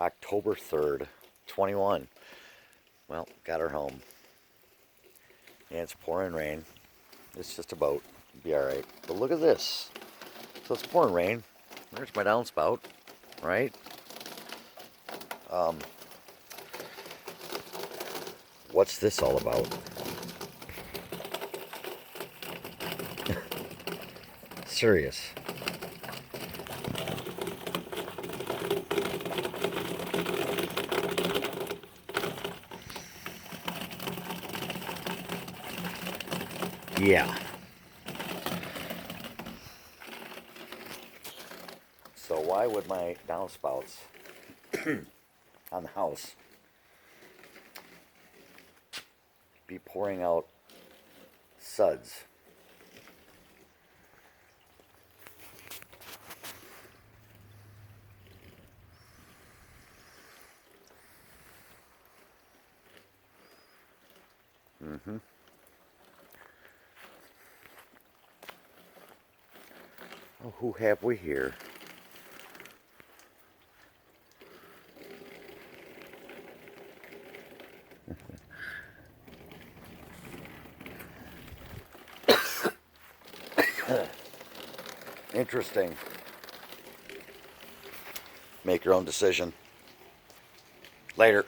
October 3rd, 21. Well, got her home. And it's pouring rain. It's just about to be alright. But look at this. So it's pouring rain. There's my downspout, right? What's this all about? Serious. Yeah. So why would my downspouts on the house be pouring out suds? Mm-hmm. Oh, who have we here? Interesting. Make your own decision. Later.